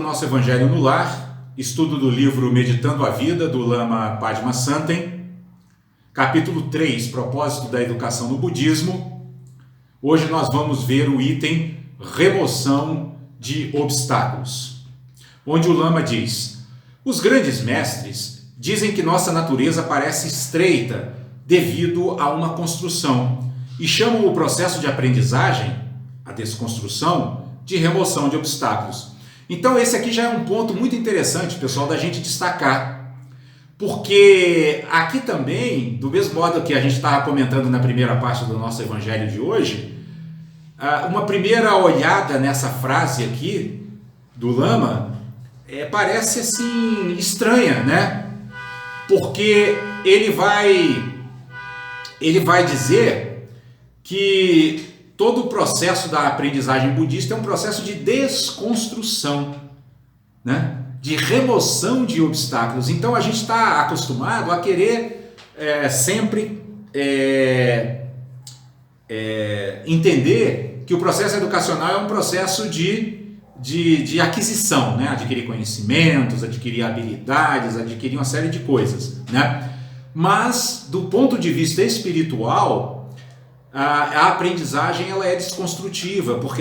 nosso Evangelho no Lar, estudo do livro Meditando a Vida, do Lama Padmasambhava, capítulo 3, Propósito da Educação no Budismo. Hoje nós vamos ver o item Remoção de Obstáculos, onde o Lama diz: os grandes mestres dizem que nossa natureza parece estreita devido a uma construção e chamam o processo de aprendizagem, a desconstrução, de remoção de obstáculos. Então esse aqui já é um ponto muito interessante, pessoal, da gente destacar, porque aqui também, do mesmo modo que a gente estava comentando na primeira parte do nosso evangelho de hoje, uma primeira olhada nessa frase aqui do Lama parece assim estranha, né? Porque ele vai dizer que todo o processo da aprendizagem budista é um processo de desconstrução, né? De remoção de obstáculos. Então a gente está acostumado a querer sempre entender que o processo educacional é um processo de aquisição, né? Adquirir conhecimentos, adquirir habilidades, adquirir uma série de coisas, né? Mas do ponto de vista espiritual, a aprendizagem ela é desconstrutiva, por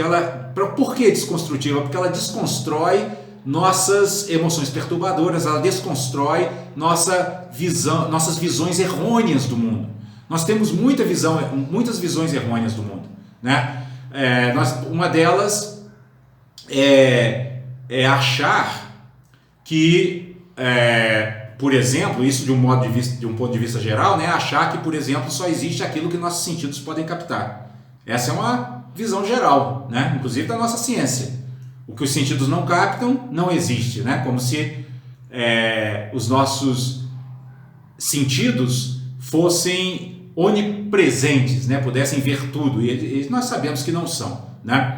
que desconstrutiva? Porque ela desconstrói nossas emoções perturbadoras, ela desconstrói nossas visões errôneas do mundo. Nós temos muitas visões errôneas do mundo, né? Uma delas é achar que, por exemplo, isso de um ponto de vista geral, né? Achar que, por exemplo, só existe aquilo que nossos sentidos podem captar. Essa é uma visão geral, né? Inclusive da nossa ciência. O que os sentidos não captam não existe, né? Como se os nossos sentidos fossem onipresentes, né? Pudessem ver tudo, e nós sabemos que não são, né?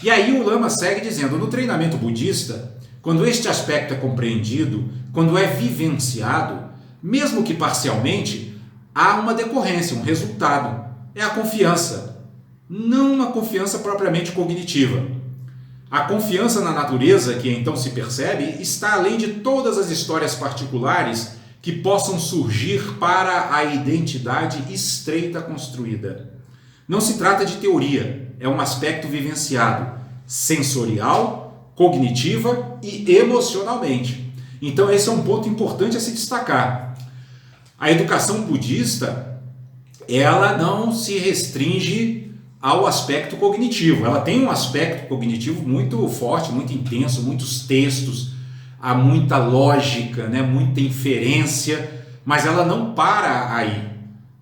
E aí o Lama segue dizendo: no treinamento budista, quando este aspecto é compreendido, quando é vivenciado, mesmo que parcialmente, há uma decorrência, um resultado. É a confiança, não uma confiança propriamente cognitiva. A confiança na natureza, que então se percebe, está além de todas as histórias particulares que possam surgir para a identidade estreita construída. Não se trata de teoria, é um aspecto vivenciado, sensorial, cognitiva e emocionalmente. Então esse é um ponto importante a se destacar. A educação budista, ela não se restringe ao aspecto cognitivo. Ela tem um aspecto cognitivo muito forte, muito intenso, muitos textos, há muita lógica, né? Muita inferência, mas ela não para aí,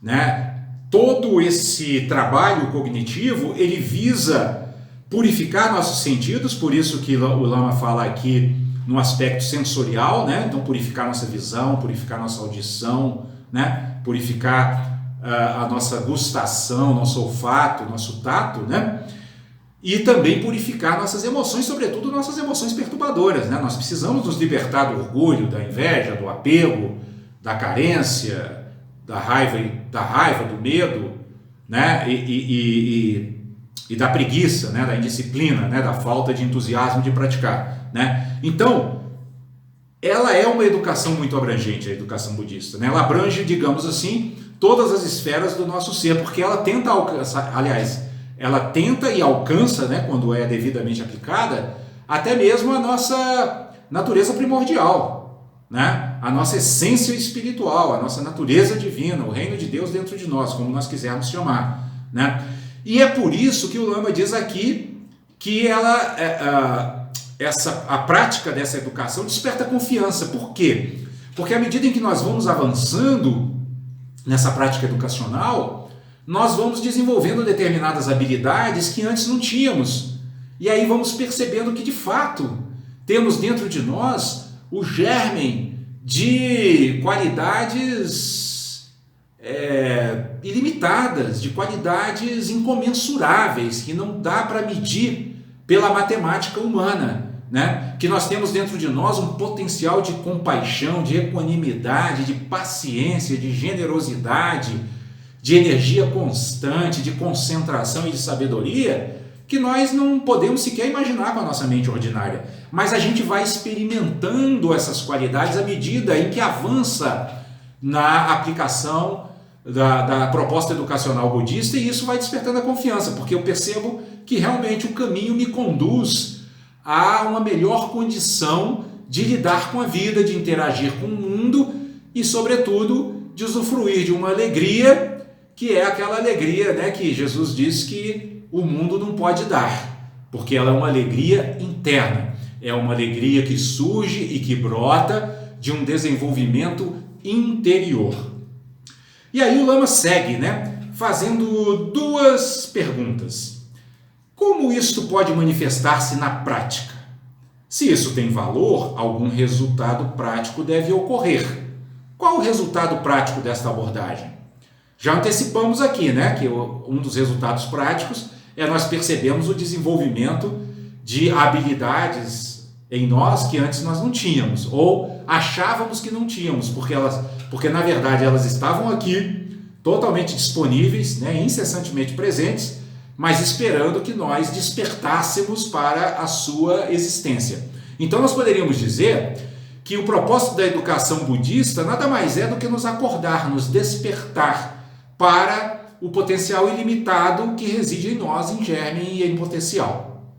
né? Todo esse trabalho cognitivo, ele visa purificar nossos sentidos, por isso que o Lama fala aqui no aspecto sensorial, né? Então purificar nossa visão, purificar nossa audição, né? Purificar a nossa gustação, nosso olfato, nosso tato, né? E também purificar nossas emoções, sobretudo nossas emoções perturbadoras, né? Nós precisamos nos libertar do orgulho, da inveja, do apego, da carência, da raiva, do medo, né? E da preguiça, né? Da indisciplina, né? Da falta de entusiasmo de praticar, né? Então, ela é uma educação muito abrangente, a educação budista, né? Ela abrange, digamos assim, todas as esferas do nosso ser, porque ela tenta alcançar, ela tenta e alcança, né, quando é devidamente aplicada, até mesmo a nossa natureza primordial, né? A nossa essência espiritual, a nossa natureza divina, o reino de Deus dentro de nós, como nós quisermos chamar, né? E é por isso que o Lama diz aqui que a prática dessa educação desperta confiança. Por quê? Porque à medida em que nós vamos avançando nessa prática educacional, nós vamos desenvolvendo determinadas habilidades que antes não tínhamos. E aí vamos percebendo que, de fato, temos dentro de nós o germe de qualidades ilimitadas, de qualidades incomensuráveis, que não dá para medir pela matemática humana, né? Que nós temos dentro de nós um potencial de compaixão, de equanimidade, de paciência, de generosidade, de energia constante, de concentração e de sabedoria, que nós não podemos sequer imaginar com a nossa mente ordinária. Mas a gente vai experimentando essas qualidades à medida em que avança na aplicação da proposta educacional budista, e isso vai despertando a confiança, porque eu percebo que realmente o caminho me conduz a uma melhor condição de lidar com a vida, de interagir com o mundo e, sobretudo, de usufruir de uma alegria, que é aquela alegria, né, que Jesus diz que o mundo não pode dar, porque ela é uma alegria interna, é uma alegria que surge e que brota de um desenvolvimento interior. E aí o Lama segue, né, fazendo duas perguntas. Como isto pode manifestar-se na prática? Se isso tem valor, algum resultado prático deve ocorrer. Qual o resultado prático desta abordagem? Já antecipamos aqui, né, que um dos resultados práticos é nós percebemos o desenvolvimento de habilidades em nós que antes nós não tínhamos, ou achávamos que não tínhamos, porque na verdade elas estavam aqui, totalmente disponíveis, né, incessantemente presentes, mas esperando que nós despertássemos para a sua existência. Então nós poderíamos dizer que o propósito da educação budista nada mais é do que nos acordar, nos despertar para o potencial ilimitado que reside em nós, em germe e em potencial.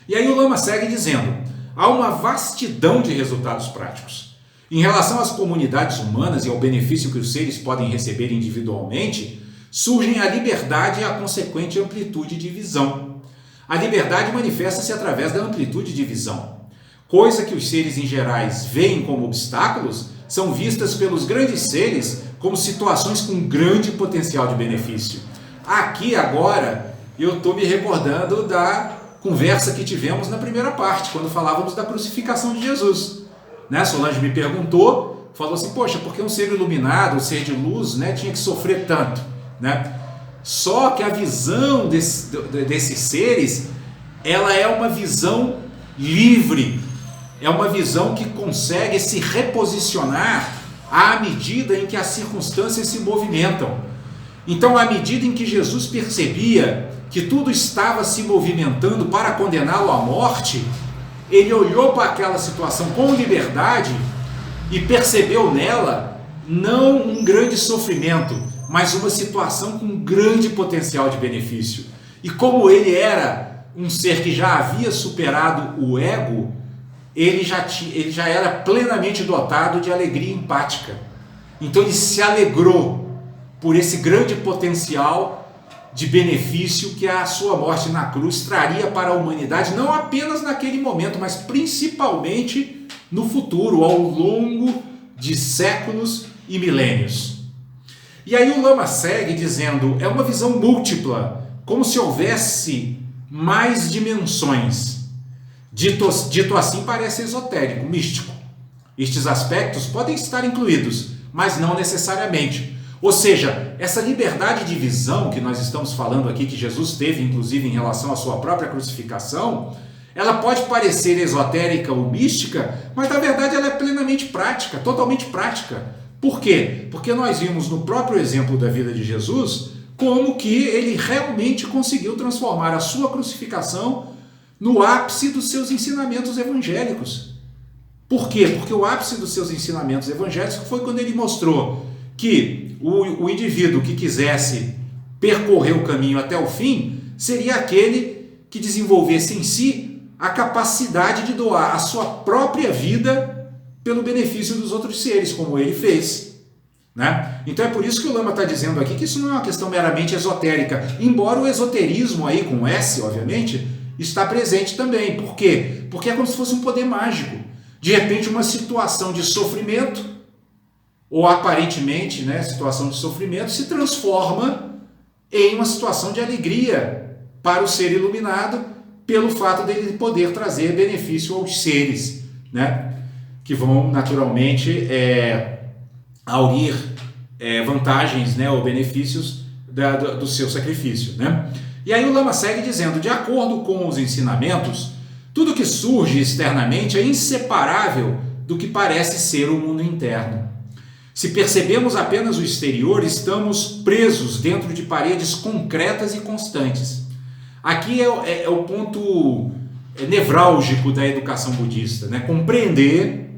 E aí o Lama segue dizendo: há uma vastidão de resultados práticos. Em relação às comunidades humanas e ao benefício que os seres podem receber individualmente, surgem a liberdade e a consequente amplitude de visão. A liberdade manifesta-se através da amplitude de visão. Coisa que os seres em gerais veem como obstáculos, são vistas pelos grandes seres como situações com grande potencial de benefício. Aqui agora eu estou me recordando da conversa que tivemos na primeira parte, quando falávamos da crucificação de Jesus. Né? Solange me perguntou, falou assim, poxa, por que um ser iluminado, um ser de luz, né, tinha que sofrer tanto? Né? Só que a visão desses seres, ela é uma visão livre, é uma visão que consegue se reposicionar à medida em que as circunstâncias se movimentam. Então, à medida em que Jesus percebia que tudo estava se movimentando para condená-lo à morte, ele olhou para aquela situação com liberdade e percebeu nela não um grande sofrimento, mas uma situação com grande potencial de benefício. E como ele era um ser que já havia superado o ego, ele já era plenamente dotado de alegria empática. Então ele se alegrou por esse grande potencial de benefício que a sua morte na cruz traria para a humanidade, não apenas naquele momento, mas principalmente no futuro, ao longo de séculos e milênios. E aí o Lama segue dizendo, é uma visão múltipla, como se houvesse mais dimensões. Dito assim parece esotérico, místico. Estes aspectos podem estar incluídos, mas não necessariamente. Ou seja, essa liberdade de visão que nós estamos falando aqui, que Jesus teve inclusive em relação à sua própria crucificação, ela pode parecer esotérica ou mística, mas na verdade ela é plenamente prática, totalmente prática. Por quê? Porque nós vimos no próprio exemplo da vida de Jesus como que ele realmente conseguiu transformar a sua crucificação no ápice dos seus ensinamentos evangélicos. Por quê? Porque o ápice dos seus ensinamentos evangélicos foi quando ele mostrou que o indivíduo que quisesse percorrer o caminho até o fim seria aquele que desenvolvesse em si a capacidade de doar a sua própria vida pelo benefício dos outros seres, como ele fez. Né? Então é por isso que o Lama está dizendo aqui que isso não é uma questão meramente esotérica, embora o esoterismo aí com S, obviamente, está presente também. Por quê? Porque é como se fosse um poder mágico. De repente uma situação de sofrimento, ou aparentemente, né, situação de sofrimento, se transforma em uma situação de alegria para o ser iluminado, pelo fato dele poder trazer benefício aos seres, né, que vão naturalmente aurir vantagens, né, ou benefícios do seu sacrifício. Né? E aí o Lama segue dizendo, de acordo com os ensinamentos, tudo que surge externamente é inseparável do que parece ser o mundo interno. Se percebemos apenas o exterior, estamos presos dentro de paredes concretas e constantes. Aqui é o ponto nevrálgico da educação budista, né? Compreender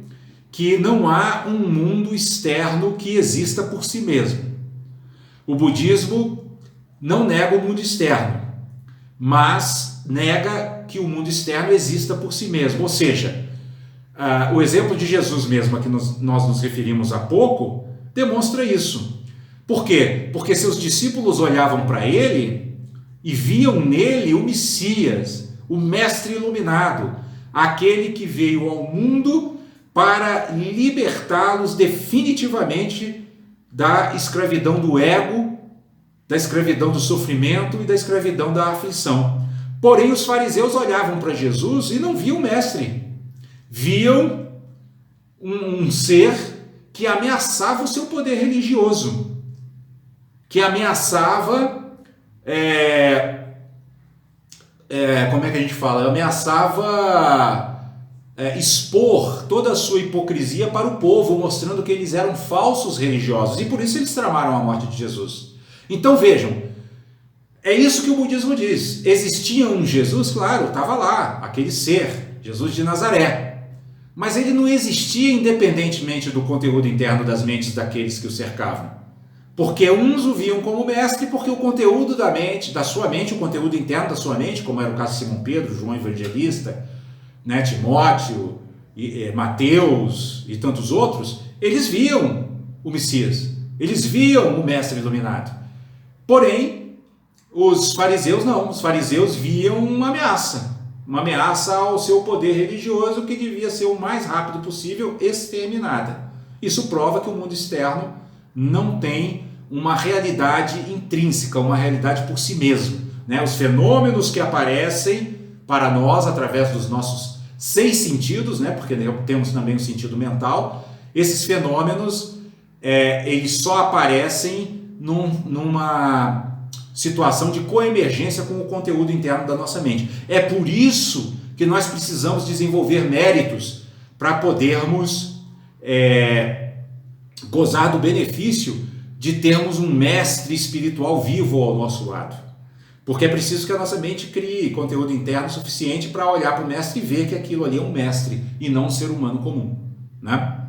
que não há um mundo externo que exista por si mesmo. O budismo não nega o mundo externo, mas nega que o mundo externo exista por si mesmo. Ou seja, o exemplo de Jesus mesmo, a que nós nos referimos há pouco, demonstra isso. Por quê? Porque seus discípulos olhavam para ele e viam nele o Messias, o Mestre iluminado, aquele que veio ao mundo para libertá-los definitivamente da escravidão do ego, da escravidão do sofrimento e da escravidão da aflição. Porém, os fariseus olhavam para Jesus e não viam o Mestre. Viam um ser que ameaçava o seu poder religioso, que ameaçava, como é que a gente fala? Ameaçava expor toda a sua hipocrisia para o povo, mostrando que eles eram falsos religiosos, e por isso eles tramaram a morte de Jesus. Então vejam, é isso que o budismo diz. Existia um Jesus, claro, estava lá, aquele ser, Jesus de Nazaré. Mas ele não existia independentemente do conteúdo interno das mentes daqueles que o cercavam. Porque uns o viam como mestre, porque o conteúdo da sua mente, o conteúdo interno da sua mente, como era o caso de Simão Pedro, João Evangelista, né, Timóteo, Mateus e tantos outros, eles viam o Messias, eles viam o Mestre iluminado. Porém, os fariseus não, os fariseus viam uma ameaça ao seu poder religioso que devia ser o mais rápido possível exterminada. Isso prova que o mundo externo não tem uma realidade intrínseca, uma realidade por si mesmo, né? Os fenômenos que aparecem para nós através dos nossos 6 sentidos, né? Porque temos também o sentido mental, esses fenômenos eles só aparecem numa situação de coemergência com o conteúdo interno da nossa mente. É por isso que nós precisamos desenvolver méritos para podermos gozar do benefício de termos um mestre espiritual vivo ao nosso lado. Porque é preciso que a nossa mente crie conteúdo interno suficiente para olhar para o mestre e ver que aquilo ali é um mestre e não um ser humano comum, né?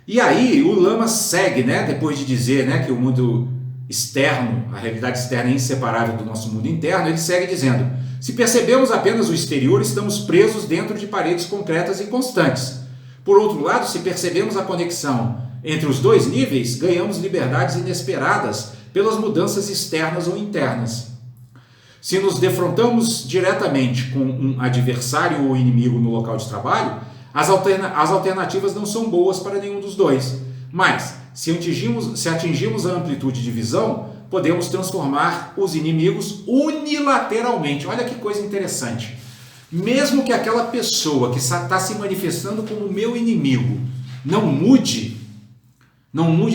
E aí o Lama segue, né, depois de dizer, né, que o mundo externo, a realidade externa é inseparável do nosso mundo interno, ele segue dizendo: se percebemos apenas o exterior, estamos presos dentro de paredes concretas e constantes. Por outro lado, se percebemos a conexão entre os dois níveis, ganhamos liberdades inesperadas pelas mudanças externas ou internas. Se nos defrontamos diretamente com um adversário ou inimigo no local de trabalho, as alternativas não são boas para nenhum dos dois. Mas, se atingimos a amplitude de visão, podemos transformar os inimigos unilateralmente. Olha que coisa interessante. Mesmo que aquela pessoa que está se manifestando como meu inimigo não mude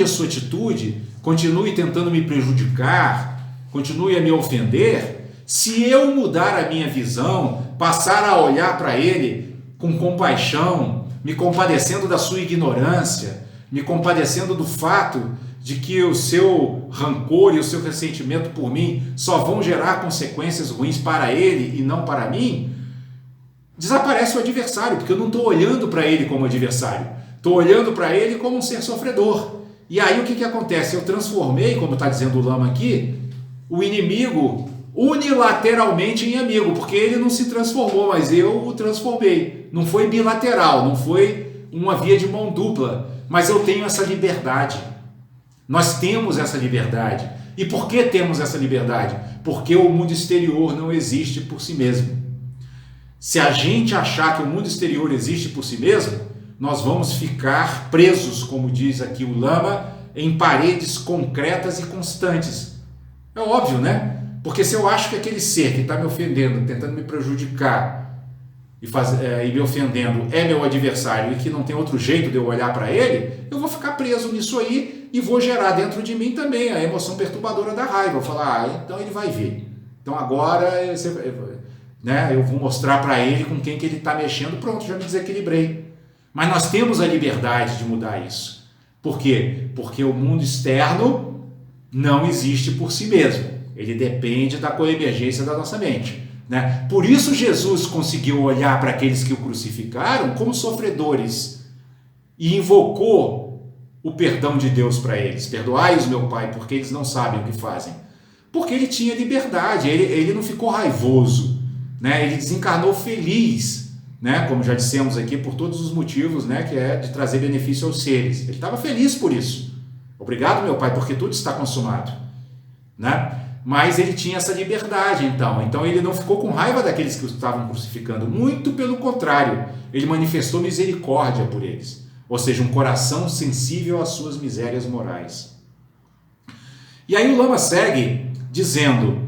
a sua atitude, continue tentando me prejudicar, continue a me ofender, se eu mudar a minha visão, passar a olhar para ele com compaixão, me compadecendo da sua ignorância, me compadecendo do fato de que o seu rancor e o seu ressentimento por mim só vão gerar consequências ruins para ele e não para mim, desaparece o adversário, porque eu não estou olhando para ele como adversário, estou olhando para ele como um ser sofredor. E aí o que acontece? Eu transformei, como está dizendo o Lama aqui, o inimigo unilateralmente em amigo, porque ele não se transformou, mas eu o transformei. Não foi bilateral, não foi uma via de mão dupla, mas eu tenho essa liberdade. Nós temos essa liberdade. E por que temos essa liberdade? Porque o mundo exterior não existe por si mesmo. Se a gente achar que o mundo exterior existe por si mesmo, nós vamos ficar presos, como diz aqui o Lama, em paredes concretas e constantes. É óbvio, né? Porque se eu acho que aquele ser que está me ofendendo, tentando me prejudicar e me ofendendo é meu adversário e que não tem outro jeito de eu olhar para ele, eu vou ficar preso nisso aí e vou gerar dentro de mim também a emoção perturbadora da raiva. Eu vou falar, então ele vai ver. Então agora eu vou mostrar para ele com quem que ele está mexendo, pronto, já me desequilibrei. Mas nós temos a liberdade de mudar isso. Por quê? Porque o mundo externo não existe por si mesmo. ele depende da coemergência da nossa mente, né? Por isso Jesus conseguiu olhar para aqueles que o crucificaram como sofredores e invocou o perdão de Deus para eles. Perdoai-os, meu Pai, porque eles não sabem o que fazem. Porque ele tinha liberdade, ele não ficou raivoso, né? Ele desencarnou feliz, né? Como já dissemos aqui, por todos os motivos, né? Que é de trazer benefício aos seres. Ele estava feliz por isso. Obrigado, meu Pai, porque tudo está consumado, né? Mas ele tinha essa liberdade, então ele não ficou com raiva daqueles que o estavam crucificando, muito pelo contrário, ele manifestou misericórdia por eles, ou seja, um coração sensível às suas misérias morais. E aí o Lama segue dizendo: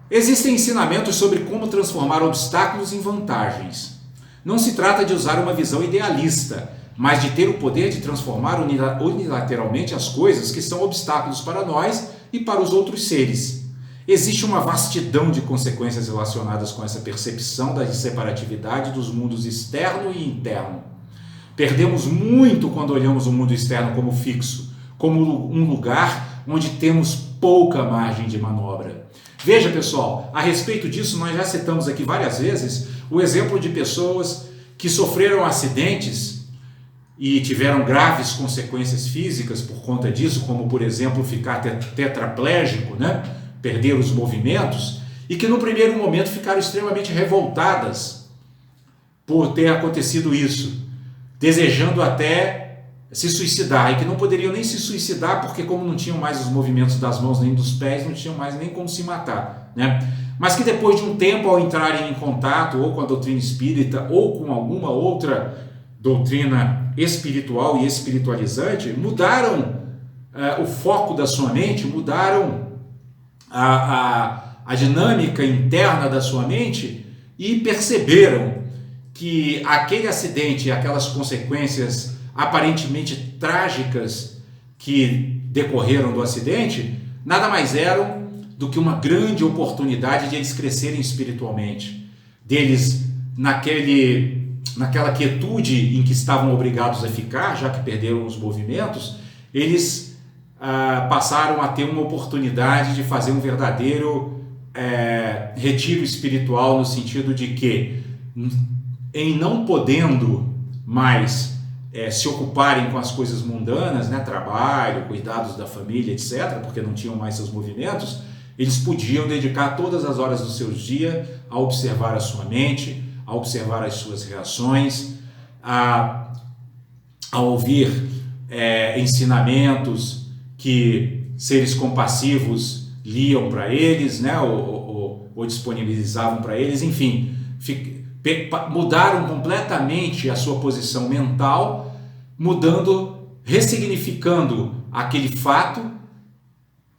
existem ensinamentos sobre como transformar obstáculos em vantagens. Não se trata de usar uma visão idealista, mas de ter o poder de transformar unilateralmente as coisas que são obstáculos para nós e para os outros seres. Existe uma vastidão de consequências relacionadas com essa percepção da separatividade dos mundos externo e interno. Perdemos muito quando olhamos o mundo externo como fixo, como um lugar onde temos pouca margem de manobra. Veja, pessoal, a respeito disso nós já citamos aqui várias vezes o exemplo de pessoas que sofreram acidentes e tiveram graves consequências físicas por conta disso, como por exemplo ficar tetraplégico, né? Perder os movimentos, e que no primeiro momento ficaram extremamente revoltadas por ter acontecido isso, desejando até se suicidar, e que não poderiam nem se suicidar porque como não tinham mais os movimentos das mãos nem dos pés, não tinham mais nem como se matar, né? Mas que depois de um tempo, ao entrarem em contato ou com a doutrina espírita ou com alguma outra doutrina espiritual e espiritualizante, mudaram o foco da sua mente, mudaram a dinâmica interna da sua mente e perceberam que aquele acidente e aquelas consequências aparentemente trágicas que decorreram do acidente nada mais eram do que uma grande oportunidade de eles crescerem espiritualmente, deles naquela quietude em que estavam obrigados a ficar, já que perderam os movimentos, eles passaram a ter uma oportunidade de fazer um verdadeiro retiro espiritual, no sentido de que, em não podendo mais se ocuparem com as coisas mundanas, né, trabalho, cuidados da família, etc., porque não tinham mais seus movimentos, eles podiam dedicar todas as horas do seu dia a observar a sua mente, a observar as suas reações, a ouvir ensinamentos que seres compassivos liam para eles, né, ou disponibilizavam para eles, enfim, mudaram completamente a sua posição mental, ressignificando aquele fato,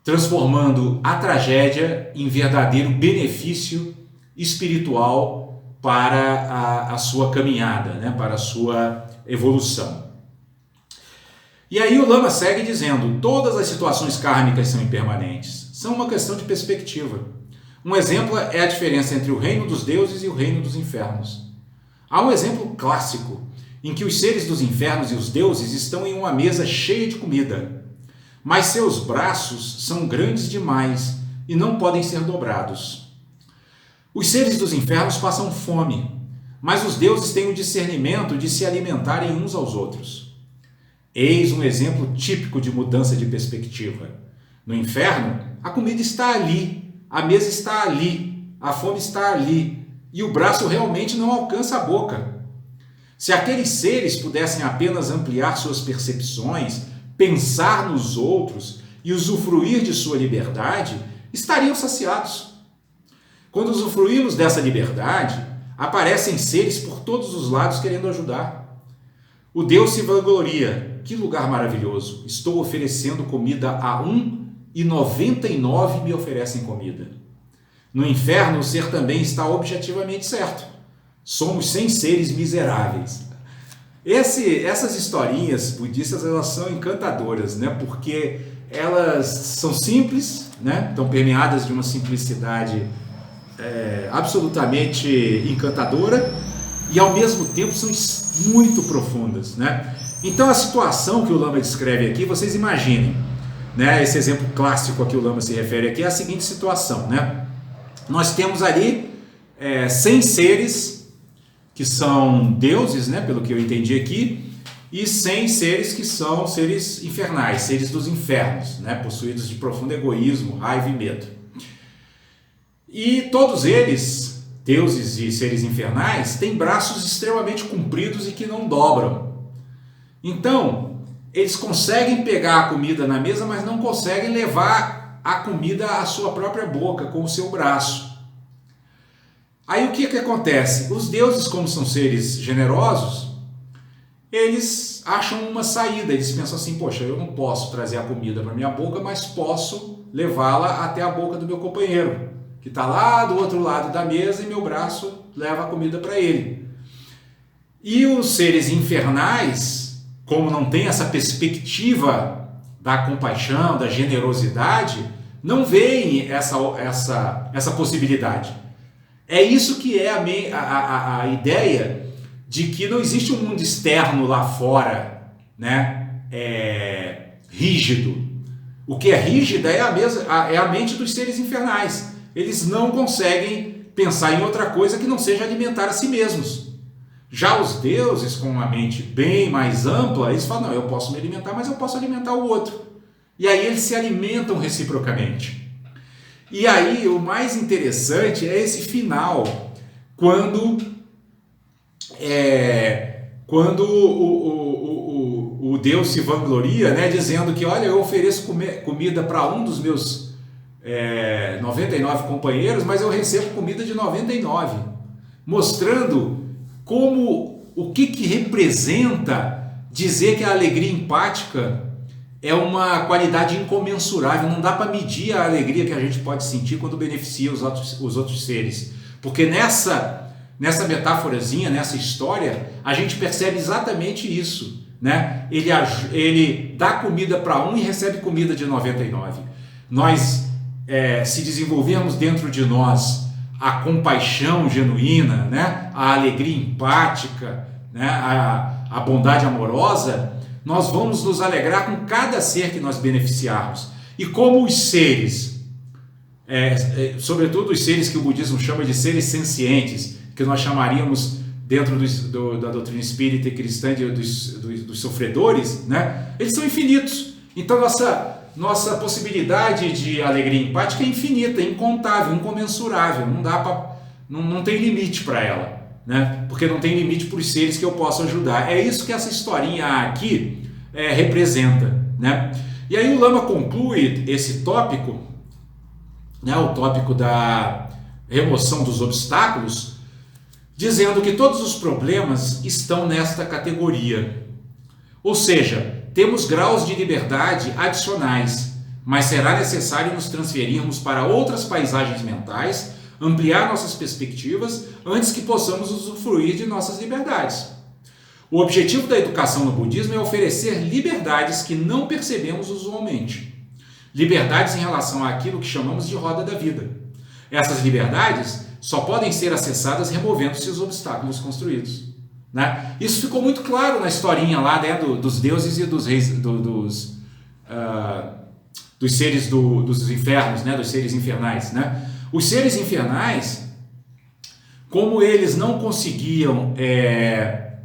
transformando a tragédia em verdadeiro benefício espiritual para a sua caminhada, né, para a sua evolução. E aí o Lama segue dizendo: todas as situações kármicas são impermanentes, são uma questão de perspectiva. Um exemplo é a diferença entre o reino dos deuses e o reino dos infernos. Há um exemplo clássico em que os seres dos infernos e os deuses estão em uma mesa cheia de comida, mas seus braços são grandes demais e não podem ser dobrados. Os seres dos infernos passam fome, mas os deuses têm o discernimento de se alimentarem uns aos outros. Eis um exemplo típico de mudança de perspectiva. No inferno, a comida está ali, a mesa está ali, a fome está ali, e o braço realmente não alcança a boca. Se aqueles seres pudessem apenas ampliar suas percepções, pensar nos outros e usufruir de sua liberdade, estariam saciados. Quando usufruímos dessa liberdade, aparecem seres por todos os lados querendo ajudar. O Deus se vangloria: que lugar maravilhoso! Estou oferecendo comida a um e 99 me oferecem comida. No inferno, o ser também está objetivamente certo. Somos 100 seres miseráveis. Essas historinhas budistas, elas são encantadoras, né? Porque elas são simples, né? Estão permeadas de uma simplicidade absolutamente encantadora e ao mesmo tempo são muito profundas, né? Então a situação que o Lama descreve aqui, vocês imaginem, né, esse exemplo clássico a que o Lama se refere aqui é a seguinte situação, né? Nós temos ali 100 seres que são deuses, né, pelo que eu entendi aqui, e 100 seres que são seres infernais, seres dos infernos, né, possuídos de profundo egoísmo, raiva e medo. E todos eles, deuses e seres infernais, têm braços extremamente compridos e que não dobram. Então, eles conseguem pegar a comida na mesa, mas não conseguem levar a comida à sua própria boca com o seu braço. Aí o que acontece? Os deuses, como são seres generosos, eles acham uma saída, eles pensam assim, poxa, eu não posso trazer a comida para minha boca, mas posso levá-la até a boca do meu companheiro, que está lá do outro lado da mesa e meu braço leva a comida para ele. E os seres infernais, como não tem essa perspectiva da compaixão, da generosidade, não veem essa possibilidade. É isso que é a ideia de que não existe um mundo externo lá fora, né, rígido. O que é rígido é a mente dos seres infernais. Eles não conseguem pensar em outra coisa que não seja alimentar a si mesmos. Já os deuses, com uma mente bem mais ampla, eles falam, não, eu posso me alimentar, mas eu posso alimentar o outro. E aí eles se alimentam reciprocamente. E aí o mais interessante é esse final, quando o Deus se vangloria, né, dizendo que, olha, eu ofereço comida para um dos meus 99 companheiros, mas eu recebo comida de 99, mostrando o que representa dizer que a alegria empática é uma qualidade incomensurável. Não dá para medir a alegria que a gente pode sentir quando beneficia os outros seres, porque nessa metáforazinha, nessa história, a gente percebe exatamente isso, né? Ele dá comida para um e recebe comida de 99. Nós, se desenvolvermos dentro de nós a compaixão genuína, né? A alegria empática, né? A bondade amorosa, nós vamos nos alegrar com cada ser que nós beneficiarmos. E como os seres, sobretudo os seres que o budismo chama de seres sencientes, que nós chamaríamos dentro da doutrina espírita e cristã dos sofredores, né? Eles são infinitos. Então nossa possibilidade de alegria empática é infinita, incontável, incomensurável. Não tem limite para ela, né? Porque não tem limite para os seres que eu posso ajudar. É isso que essa historinha aqui representa, né? E aí o Lama conclui esse tópico, né, o tópico da remoção dos obstáculos, dizendo que todos os problemas estão nesta categoria. Ou seja, temos graus de liberdade adicionais, mas será necessário nos transferirmos para outras paisagens mentais, ampliar nossas perspectivas antes que possamos usufruir de nossas liberdades. O objetivo da educação no budismo é oferecer liberdades que não percebemos usualmente. Liberdades em relação àquilo que chamamos de roda da vida. Essas liberdades só podem ser acessadas removendo-se os obstáculos construídos, né? Isso ficou muito claro na historinha lá, né, dos deuses e dos reis, dos seres dos infernos, né, dos seres infernais, né? Os seres infernais, como eles não conseguiam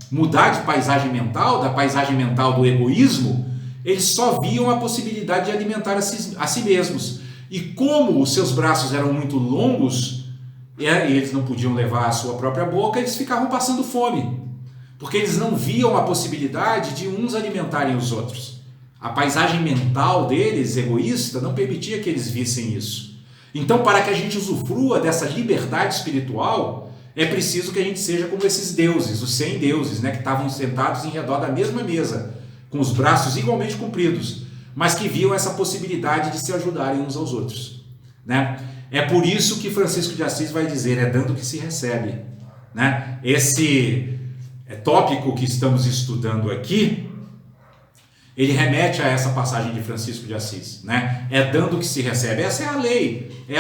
mudar de paisagem mental, da paisagem mental do egoísmo, eles só viam a possibilidade de alimentar a si mesmos. E como os seus braços eram muito longos, e eles não podiam levar a sua própria boca, eles ficavam passando fome, porque eles não viam a possibilidade de uns alimentarem os outros. A paisagem mental deles, egoísta, não permitia que eles vissem isso. Então, para que a gente usufrua dessa liberdade espiritual, é preciso que a gente seja como esses deuses, os 100 deuses, né, que estavam sentados em redor da mesma mesa, com os braços igualmente compridos, mas que viam essa possibilidade de se ajudarem uns aos outros, né? É por isso que Francisco de Assis vai dizer, é dando que se recebe, né? Esse tópico que estamos estudando aqui, ele remete a essa passagem de Francisco de Assis, né? É dando que se recebe. Essa é a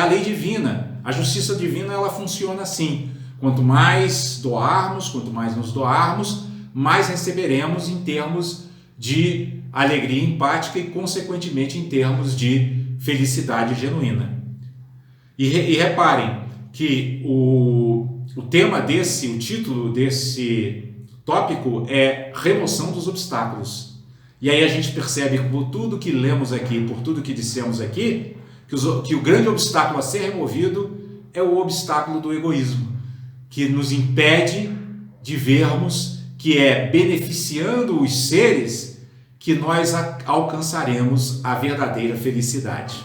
lei divina. A justiça divina, ela funciona assim. Quanto mais doarmos, quanto mais nos doarmos, mais receberemos em termos de alegria empática e, consequentemente, em termos de felicidade genuína. E reparem que o tema o título desse tópico é remoção dos obstáculos. E aí a gente percebe por tudo que lemos aqui, por tudo que dissemos aqui, que o grande obstáculo a ser removido é o obstáculo do egoísmo, que nos impede de vermos que é beneficiando os seres que nós alcançaremos a verdadeira felicidade.